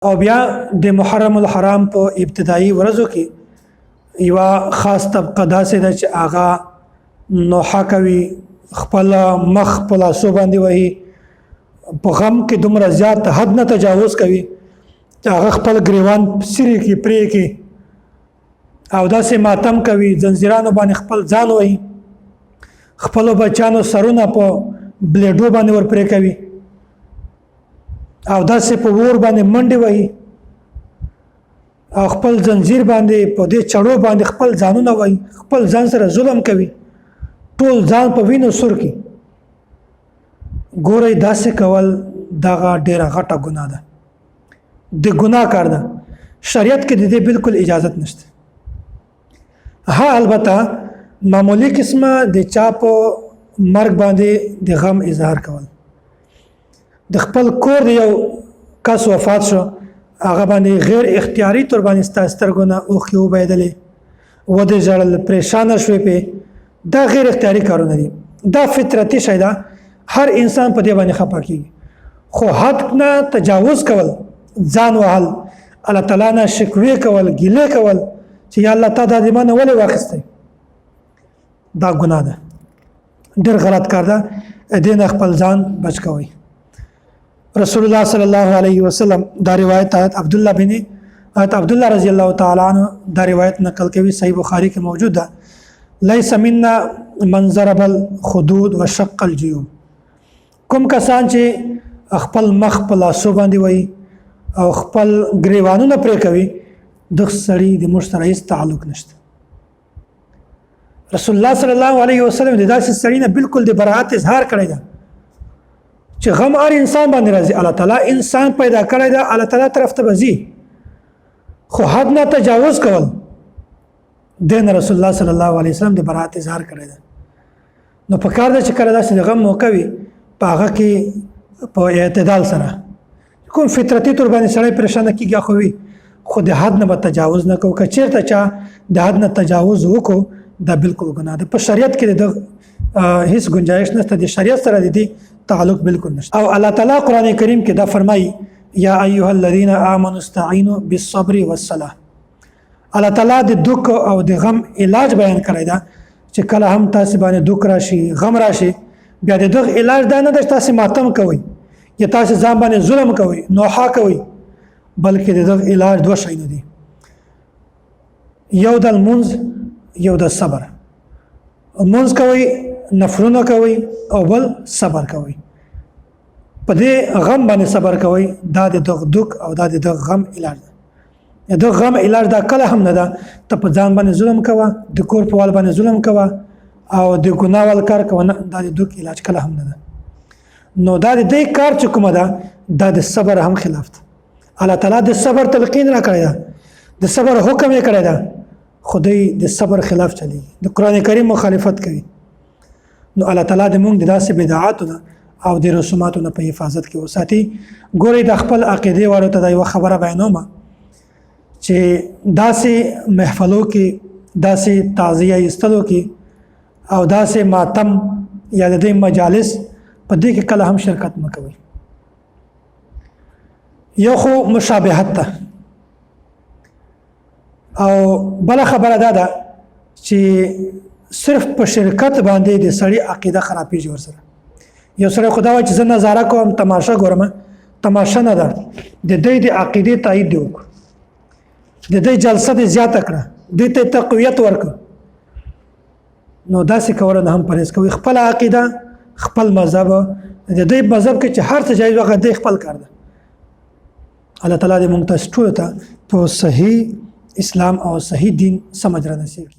او بیا د محرم الحرام په ابتدایي ورځو کې یو خاص طبقه داسې ده چې هغه نوحه کوي، خپل مخ په لاسو باندې وهي، په غم کې دومره زیات حد نه تجاوز کوي چې هغه خپل ګریوان سری کې پرې کې او داسې ماتم کوي، زنجیرانو باندې خپل ځان وهي، خپل بچانو سرونه په بلیډو باندې ور پرې کوي او داسې په ور باندې منډې وهي او خپل زنجیر باندې په دې چړو باندې خپل ځانونه وهي، خپل ځان سره ظلم کوي، ټول ځان په وینو سور کی. ګورئ داسې کول دغه ډیره غټه ګناه ده، د ګناه کار ده. شریعت کې د دې بالکل اجازت نشته. ها البته معمولی قسمه د چا په مرګ باندې د غم اظهار کول، د خپل کور د یو کس وفات شو هغه باندې غیر اختیاري تور باندې سترګونه اوښکې وبهېدلې، ودې ژړل، پریشانه شوې پې، دا غیر اختیاري کارونه دي، دا فطرتي شی ده، هر انسان په دې باندې خفه کېږي. خو حد نه تجاوز کول، ځان وهل، الله تعالی نه شکوې کول، ګیلې کول چې یا الله تا دا د ما نه ولې واخیستی، دا ګناه ده، ډېر غلط کار ده. دې نه خپل ځان بچ کوئ. رسول الله صلی الله علیه وسلم دا روایت عبد الله رضی الله تعالی عنہ دا روایت نقل کوي، صحیح بخاری کې موجود ده. لیس منا من ضرب الخدود وشق الجیوب، کوم کسان چې خپل مخ په لاسو باندې وهي او خپل ګریوانونه پرې کوي د سړي د موږ سره هېڅ تعلق نشته. رسول الله صلی الله علیه وسلم د داسې سړي نه بالکل د براءت اظهار کړی ده چې غم هر انسان باندې راځي، الله تعالی انسان پیدا کړی ده، الله تعالی طرف ته به ځي، خو حد نه تجاوز کول دین رسول الله صلی الله علیه وسلم د براءت اظهار کړی ده. نو په کار ده چې کله داسې د غم موقع وي په هغه کې په اعتدال سره، کوم فطرتي تور باندې سړی پریشانه کېږي خو وي، خو د حد نه به تجاوز نه کوو. که چېرته چا د حد نه تجاوز وکړو دا بالکل ګناه ده. په شریعت کې د هیڅ گنجائش نشته، د شریعت سره د دې تعلق بالکل نشته. او الله تعالی قرآن کریم کې دا فرمایي یا ایها الذین آمنوا استعینوا بالصبر والصلاة. الله تعالی د دک او د غم علاج بیان کړی دا چې کله هم تاسو باندې دک راشي، غم راشي، بیا د دغه علاج دا نه ده چې تاسو ماتم کوئ یا تاسو ځان باندې ظلم کوئ، نوحه کوئ، بلکې د دغه علاج دوه شیونه دي، یو د لمونځ، یو د صبر. لمونځ کوئ، نفلونه کوئ، او بل صبر کوئ. په دې غم باندې صبر کوئ، دا د دغه دک او دا د دغه غم علاج ده. د غم علاج دا کله هم نه ده ته په ځان باندې ظلم کوه، د کور په وال باندې ظلم کوه او د ګناه وال کار کوه، نه، دا د دک علاج کله هم نه ده. نو دا د دې کار چې کومه ده دا د صبر هم خلاف ده. الله تعالی د صبر تلقین را کړی ده، د صبر حکم یې کړی ده، خدای د صبر خلاف چلیږي، د قرآن کریم مخالفت کوي. نو الله تعالی د موږ د داسې بدعاتو نه او د رسوماتو نه په حفاظت کې وساتي. ګورئ د خپل عقیدې والو ته دا یوه خبره بیانوم چې داسې محفلو کې، داسې تعزیه ایستلو کې او داسې ماتم یا د دې مجالس په دې کې کله هم شرکت مه کوئ. یو خو مشابهت ده، او بله خبره دا ده چې صرف په شرکت باندې د سړي عقیده خرابېږي. ورسره یو سړی خو دا وایي چې زه نظاره کوم، تماشه ګورم، تماشه نه ده، د دوی د عقیدې تایید دی وکړه، د دوی جلسه دې زیاته کړه، دوی ته تقویت ورکړه. نو داسې کولو نه هم پرهیز کوي. خپل عقیده، خپل مذهب، د دوی مذهب کې چې هر څه جایز وغه دی خپل کار ده. الله تعالی دې موږ ته ټولو ته په صحیح اسلام او صحیح دین سمجھ را نصیب کړي.